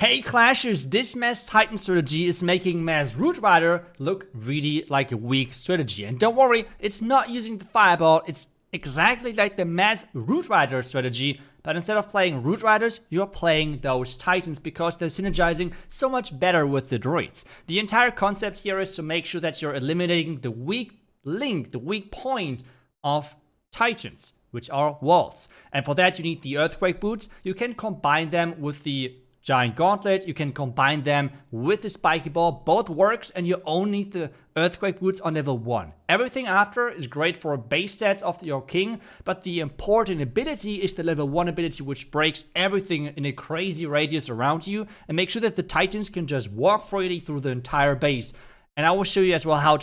Hey Clashers, this mass Titan strategy is making mass Root Rider look really like a weak strategy. And don't worry, it's not using the Fireball, it's exactly like the mass Root Rider strategy, but instead of playing Root Riders, you're playing those Titans because they're synergizing so much better with the droids. The entire concept here is to make sure that you're eliminating the weak link, the weak point of Titans, which are walls. And for that you need the Earthquake Boots. You can combine them with the Giant Gauntlet, you can combine them with the Spiky Ball, both works, and you only need the Earthquake Boots on level 1. Everything after is great for base stats of your king, but the important ability is the level 1 ability, which breaks everything in a crazy radius around you and makes sure that the Titans can just walk freely through the entire base. And I will show you as well how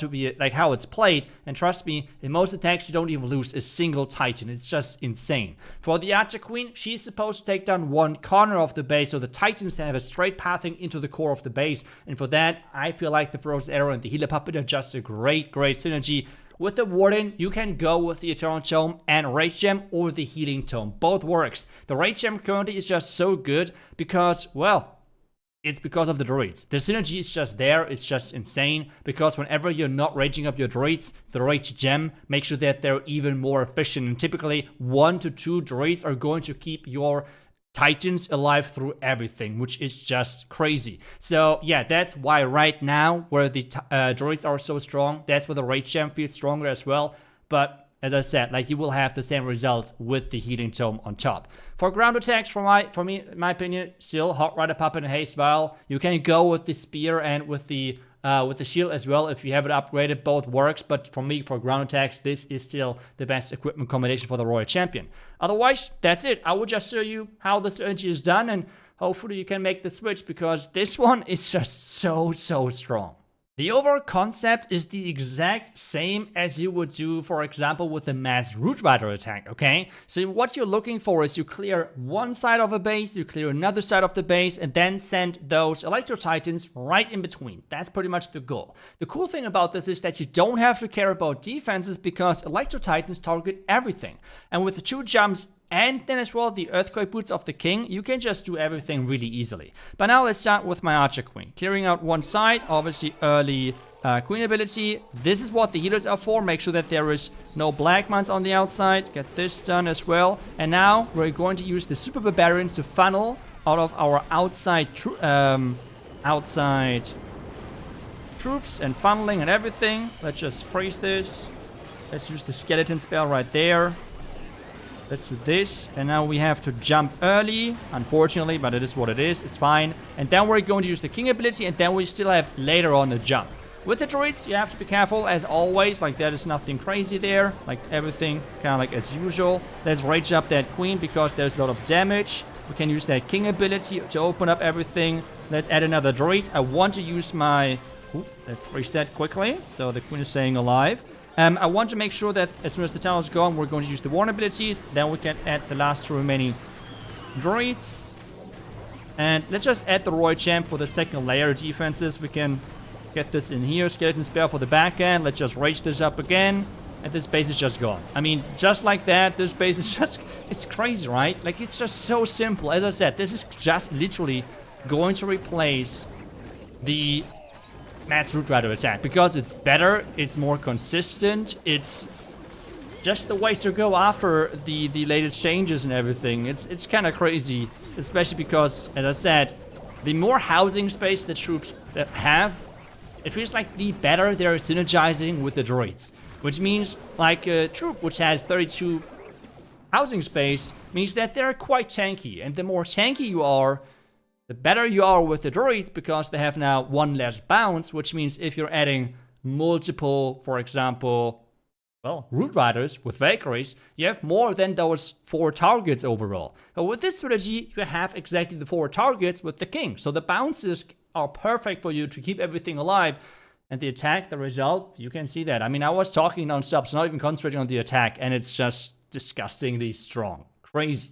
it's played. And trust me, in most attacks you don't even lose a single Titan. It's just insane. For the Archer Queen, she's supposed to take down one corner of the base, so the Titans have a straight pathing into the core of the base. And for that, I feel like the Frozen Arrow and the Healer Puppet are just a great synergy. With the Warden, you can go with the Eternal Tome and Rage Gem or the Healing Tome. Both works. The Rage Gem currently is just so good because, well, it's because of the droids. The synergy is just there, it's just insane, because whenever you're not raging up your droids, the Rage Gem makes sure that they're even more efficient, and typically 1 to 2 droids are going to keep your Titans alive through everything, which is just crazy. So yeah, that's why right now, where the droids are so strong, that's where the Rage Gem feels stronger as well, but as I said, like, you will have the same results with the Healing Tome on top. For ground attacks, for me, in my opinion, still Hot Rider Puppet and Haste Vial. You can go with the Spear and with the shield as well if you have it upgraded. Both works, but for me, for ground attacks, this is still the best equipment combination for the Royal Champion. Otherwise, that's it. I will just show you how the strategy is done, and hopefully you can make the switch, because this one is just so strong. The overall concept is the exact same as you would do, for example, with a mass Root Rider attack, okay? So what you're looking for is you clear one side of a base, you clear another side of the base, and then send those Electro Titans right in between. That's pretty much the goal. The cool thing about this is that you don't have to care about defenses, because Electro Titans target everything. And with the 2 jumps, and then as well the Earthquake Boots of the King, you can just do everything really easily. But now let's start with my Archer Queen. Clearing out one side, obviously early Queen ability. This is what the healers are for. Make sure that there is no Black Mines on the outside. Get this done as well. And now we're going to use the Super Barbarians to funnel out of our outside troops and funneling and everything. Let's just freeze this. Let's use the Skeleton spell right there. Let's do this, and now we have to jump early, unfortunately, but it is what it is, it's fine. And then we're going to use the King ability, and then we still have later on the jump. With the droids, you have to be careful, as always, like there is nothing crazy there, like everything kind of like as usual. Let's rage up that Queen, because there's a lot of damage. We can use that King ability to open up everything. Let's add another droid. I want to use my... Ooh, let's freeze that quickly, so the Queen is staying alive. I want to make sure that as soon as the tunnel is gone, we're going to use the Warden abilities. Then we can add the last 2 remaining droids. And let's just add the Royal Champ for the second layer defenses. We can get this in here. Skeleton Spell for the back end. Let's just rage this up again. And this base is just gone. I mean, just like that, this base is just... It's crazy, right? Like, it's just so simple. As I said, this is just literally going to replace the mass Root Rider attack, because it's better, it's more consistent, it's just the way to go after the latest changes and everything. It's kind of crazy, especially because, as I said, the more housing space the troops have, it feels like the better they're synergizing with the droids, which means like a troop which has 32 housing space means that they're quite tanky, and the more tanky you are, the better you are with the droids, because they have now 1 less bounce, which means if you're adding multiple, for example, well, Root Riders with Valkyries, you have more than those 4 targets overall. But with this strategy, you have exactly the 4 targets with the King. So the bounces are perfect for you to keep everything alive. And the attack, the result, you can see that. I mean, I was talking non-stop, so not even concentrating on the attack, and it's just disgustingly strong. Crazy.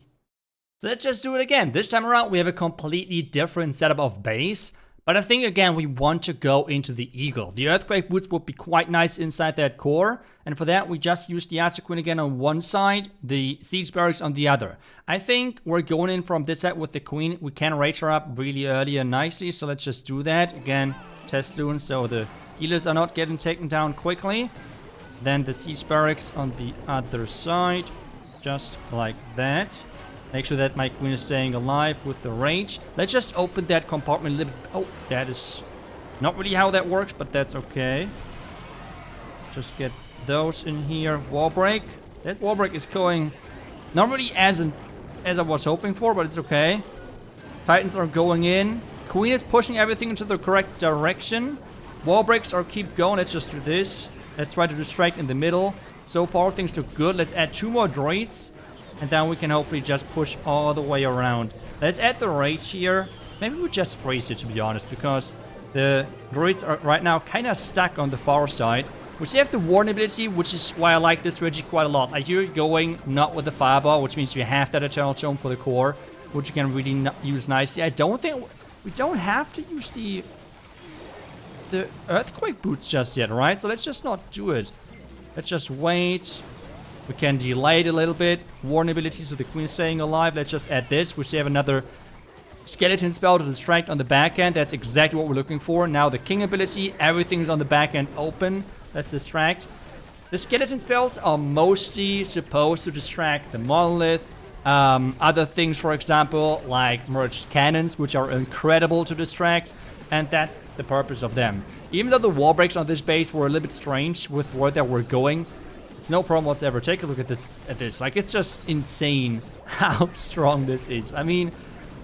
So let's just do it again. This time around, we have a completely different setup of base, But I think, again, we want to go into the Eagle. The Earthquake Boots would be quite nice inside that core. And for that, we just use the iTzu Queen again on one side, the Siege Barracks on the other. I think we're going in from this side with the Queen. We can rage her up really early and nicely, so let's just do that. Again, test doing so the healers are not getting taken down quickly. Then the Siege Barracks on the other side, just like that. Make sure that my Queen is staying alive with the rage. Let's just open that compartment a little bit. Oh, that is not really how that works, but that's okay. Just get those in here. Wall break. That wall break is going not really as I was hoping for, but it's okay. Titans are going in. Queen is pushing everything into the correct direction. Wall breaks are keep going. Let's just do this. Let's try to distract in the middle. So far, things look good. Let's add 2 more droids. And then we can hopefully just push all the way around. Let's add the rage here. Maybe we just freeze it, to be honest, because the droids are right now kind of stuck on the far side. Which they have the warn ability, which is why I like this strategy quite a lot. Like, you're going not with the fireball, which means you have that eternal tome for the core, which you can really use nicely. I don't think we don't have to use the Earthquake Boots just yet, right? So let's just not do it. Let's just wait. We can delay it a little bit. Warn ability, so the Queen is staying alive. Let's just add this, which they have another skeleton spell to distract on the back end. That's exactly what we're looking for. Now the King ability, everything's on the back end open. Let's distract. The skeleton spells are mostly supposed to distract the monolith. Other things, for example, like merged cannons, which are incredible to distract. And that's the purpose of them. Even though the wall breaks on this base were a little bit strange with where they were going, it's no problem whatsoever. Take a look at this. Like, it's just insane how strong this is. I mean,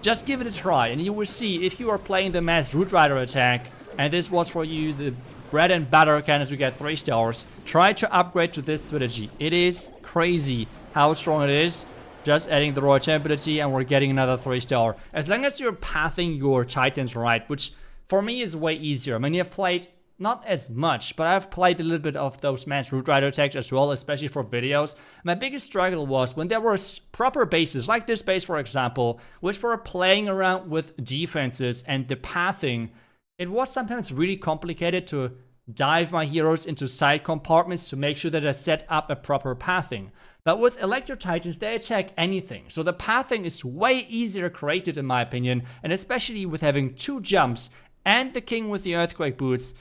just give it a try, and you will see if you are playing the Mass Root Rider attack, and this was for you the bread and butter kind of to get 3 stars, try to upgrade to this strategy. It is crazy how strong it is. Just adding the Royal Champ ability, and we're getting another 3 star. As long as you're pathing your Titans right, which for me is way easier. I mean, you've played not as much, but I've played a little bit of those Mass Root Rider attacks as well, especially for videos. My biggest struggle was when there were proper bases, like this base for example, which were playing around with defenses and the pathing. It was sometimes really complicated to dive my heroes into side compartments to make sure that I set up a proper pathing. But with Electro Titans, they attack anything. So the pathing is way easier created in my opinion, and especially with having 2 jumps and the King with the Earthquake Boots,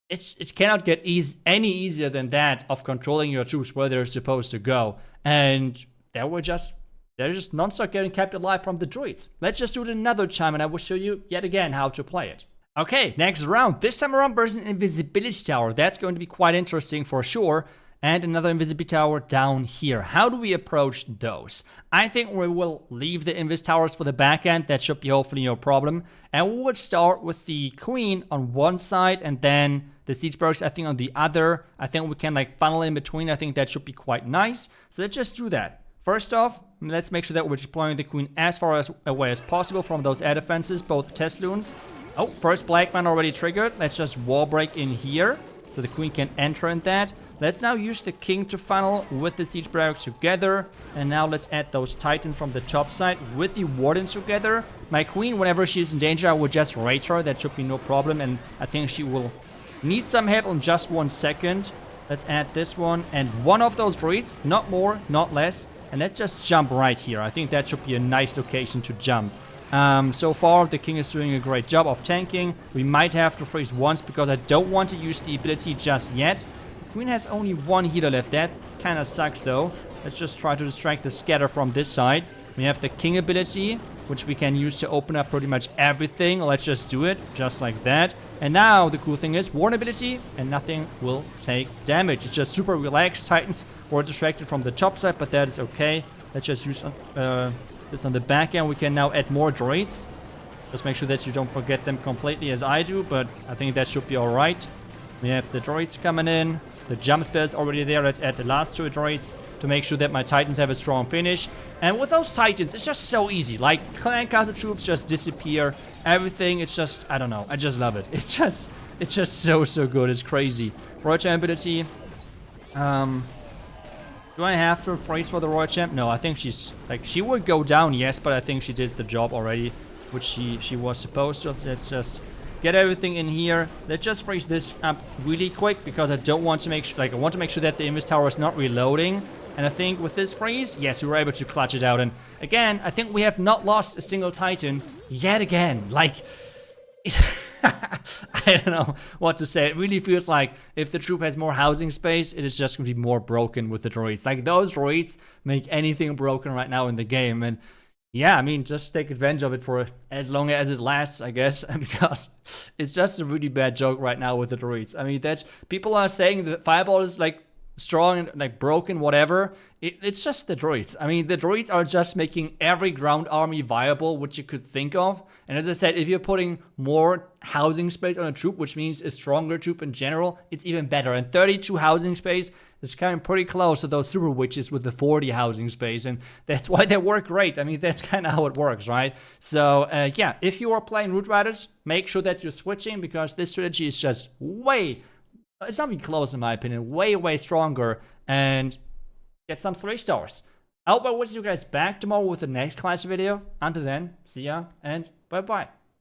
it cannot get any easier than that of controlling your troops where they're supposed to go. And they're just non-stop getting kept alive from the droids. Let's just do it another time, and I will show you yet again how to play it. Okay, next round. This time around there's an invisibility tower. That's going to be quite interesting for sure. And another invisibility tower down here. How do we approach those? I think we will leave the invis towers for the back end. That should be hopefully no problem. And we would start with the Queen on one side and then the siege barracks, I think, on the other. I think we can like funnel in between. I think that should be quite nice. So let's just do that. First off, let's make sure that we're deploying the Queen as far away as possible from those air defenses, both test loons. Oh, first black man already triggered. Let's just wall break in here so the Queen can enter in that. Let's now use the King to funnel with the siege barracks together. And now let's add those Titans from the top side with the Wardens together. My Queen, whenever she's in danger, I will just rage her. That should be no problem. And I think she will need some help in just 1 second. Let's add this one and one of those droids. Not more, not less. And let's just jump right here. I think that should be a nice location to jump. So far, the King is doing a great job of tanking. We might have to freeze once because I don't want to use the ability just yet. Queen has only 1 healer left. That kind of sucks though. Let's just try to distract the scatter from this side. We have the King ability, which we can use to open up pretty much everything. Let's just do it, just like that. And now the cool thing is warn ability, and nothing will take damage. It's just super relaxed. Titans were distracted from the top side, but that is okay. Let's just use this on the back end. We can now add more droids. Just make sure that you don't forget them completely as I do, but I think that should be alright. We have the droids coming in. The jump spell is already there. Let's add the last 2 droids to make sure that my Titans have a strong finish. And with those Titans, it's just so easy. Like, clan castle troops just disappear. Everything, it's just, I don't know. I just love it. It's just so good. It's crazy. Royal Champ ability. Do I have to freeze for the Royal Champ? No, I think she's, like, she would go down, yes, but I think she did the job already, which she was supposed to. Let's just get everything in here. Let's just freeze this up really quick because I don't want to make sure, I want to make sure that the Invis Tower is not reloading. And I think with this freeze, yes, we were able to clutch it out. And again, I think we have not lost a single Titan yet again. Like, I don't know what to say. It really feels like if the troop has more housing space, it is just going to be more broken with the droids. Like, those droids make anything broken right now in the game. And yeah, I mean, just take advantage of it for as long as it lasts, I guess, because it's just a really bad joke right now with the droids. I mean, people are saying that Fireball is like strong and like broken, whatever. It's just the droids. I mean, the droids are just making every ground army viable which you could think of. And as I said, if you're putting more housing space on a troop, which means a stronger troop in general, it's even better. And 32 housing space is kind of pretty close to those super witches with the 40 housing space, and that's why they work great. I mean, that's kind of how it works, right? So yeah, if you are playing Root Riders, make sure that you're switching, because this strategy is just it's not even close in my opinion, way stronger, and get some 3 stars. I hope I will see you guys back tomorrow with the next class video. Until then, see ya and bye bye.